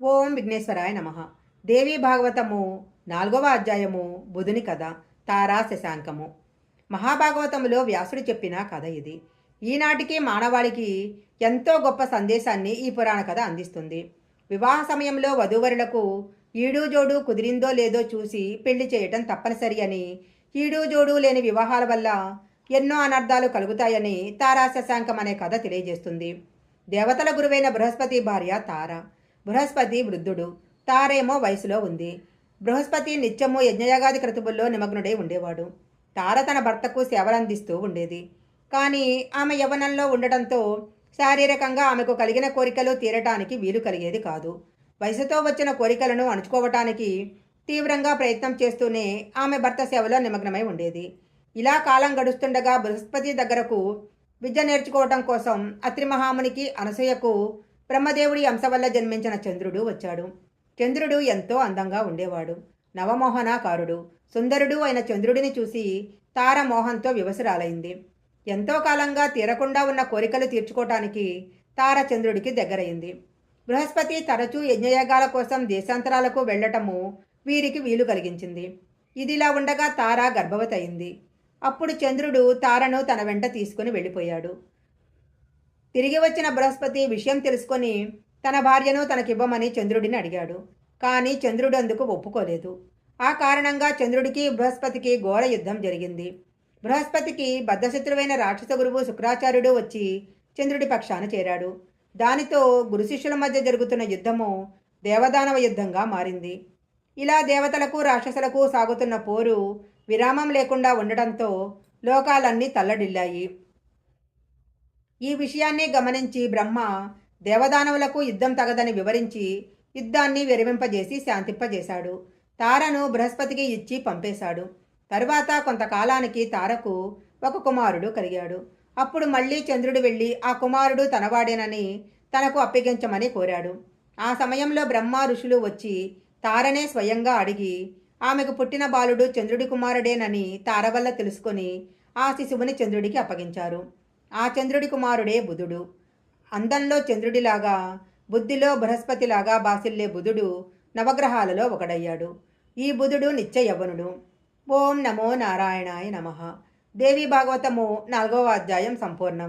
ఓం విఘ్నేశ్వరాయ నమః. దేవీ భాగవతము 4వ అధ్యాయము బుధుని కథ తారా శశాంకము. మహాభాగవతములో వ్యాసుడు చెప్పిన కథ ఇది. ఈనాటికి మానవాళికి ఎంతో గొప్ప సందేశాన్ని ఈ పురాణ కథ అందిస్తుంది. వివాహ సమయంలో వధూవరులకు ఈడు జోడు కుదిరిందో లేదో చూసి పెళ్లి చేయటం తప్పనిసరి అని, ఈడు జోడు లేని వివాహాల వల్ల ఎన్నో అనర్థాలు కలుగుతాయని తారా శశాంకం అనే కథ తెలియజేస్తుంది. దేవతల గురువైన బృహస్పతి భార్య తార. బృహస్పతి వృద్ధుడు, తారేమో వయసులో ఉంది. బృహస్పతి నిత్యము యజ్ఞయాగాది క్రతువుల్లో నిమగ్నుడై ఉండేవాడు. తార తన భర్తకు సేవలందిస్తూ ఉండేది. కానీ ఆమె యవ్వనంలో ఉండటంతో శారీరకంగా ఆమెకు కలిగిన కోరికలు తీరటానికి వీలు కలిగేది కాదు. వయసుతో వచ్చిన కోరికలను అణుచుకోవటానికి తీవ్రంగా ప్రయత్నం చేస్తూనే ఆమె భర్త సేవలో నిమగ్నమై ఉండేది. ఇలా కాలం గడుస్తుండగా బృహస్పతి దగ్గరకు విద్య నేర్చుకోవటం కోసం అత్రి మహామునికి అనసూయకు బ్రహ్మదేవుడి అంశ వల్ల జన్మించిన చంద్రుడు వచ్చాడు. చంద్రుడు ఎంతో అందంగా ఉండేవాడు. నవమోహనాకారుడు, సుందరుడు అయిన చంద్రుడిని చూసి తార మోహంతో వివసురాలైంది. ఎంతో కాలంగా తీరకుండా ఉన్న కోరికలు తీర్చుకోవటానికి తార చంద్రుడికి దగ్గరైంది. బృహస్పతి తరచూ యజ్ఞయాగాల కోసం దేశాంతరాలకు వెళ్లటము వీరికి వీలు కలిగించింది. ఇదిలా ఉండగా తార గర్భవతి అయింది. అప్పుడు చంద్రుడు తారను తన వెంట తీసుకుని వెళ్ళిపోయాడు. తిరిగి వచ్చిన బృహస్పతి విషయం తెలుసుకొని తన భార్యను తనకివ్వమని చంద్రుడిని అడిగాడు. కానీ చంద్రుడు అందుకు ఒప్పుకోలేదు. ఆ కారణంగా చంద్రుడికి బృహస్పతికి ఘోర యుద్ధం జరిగింది. బృహస్పతికి బద్ధశత్రువైన రాక్షస గురువు శుక్రాచార్యుడు వచ్చి చంద్రుడి పక్షాన చేరాడు. దానితో గురు శిష్యుల మధ్య జరుగుతున్న యుద్ధము దేవదానవ యుద్ధంగా మారింది. ఇలా దేవతలకు రాక్షసులకు సాగుతున్న పోరు విరామం లేకుండా ఉండటంతో లోకాలన్నీ తల్లడిల్లాయి. ఈ విషయాన్ని గమనించి బ్రహ్మ దేవదానవులకు యుద్ధం తగదని వివరించి యుద్ధాన్ని విరమింపజేసి శాంతింపజేశాడు. తారను బృహస్పతికి ఇచ్చి పంపేశాడు. తరువాత కొంతకాలానికి తారకు ఒక కుమారుడు కలిగాడు. అప్పుడు మళ్ళీ చంద్రుడు వెళ్ళి ఆ కుమారుడు తనవాడేనని తనకు అప్పగించమని కోరాడు. ఆ సమయంలో బ్రహ్మ ఋషులు వచ్చి తారనే స్వయంగా అడిగి ఆమెకు పుట్టిన బాలుడు చంద్రుడి కుమారుడేనని తార వల్ల తెలుసుకొని ఆ శిశువుని చంద్రుడికి అప్పగించారు. ఆ చంద్రుడి కుమారుడే బుధుడు. అందంలో చంద్రుడిలాగా, బుద్ధిలో బృహస్పతిలాగా బాసిల్లే బుధుడు నవగ్రహాలలో ఒకడయ్యాడు. ఈ బుధుడు నిత్య యవ్వనుడు. ఓం నమో నారాయణాయ నమః. దేవీ భాగవతము 4వ అధ్యాయం సంపూర్ణం.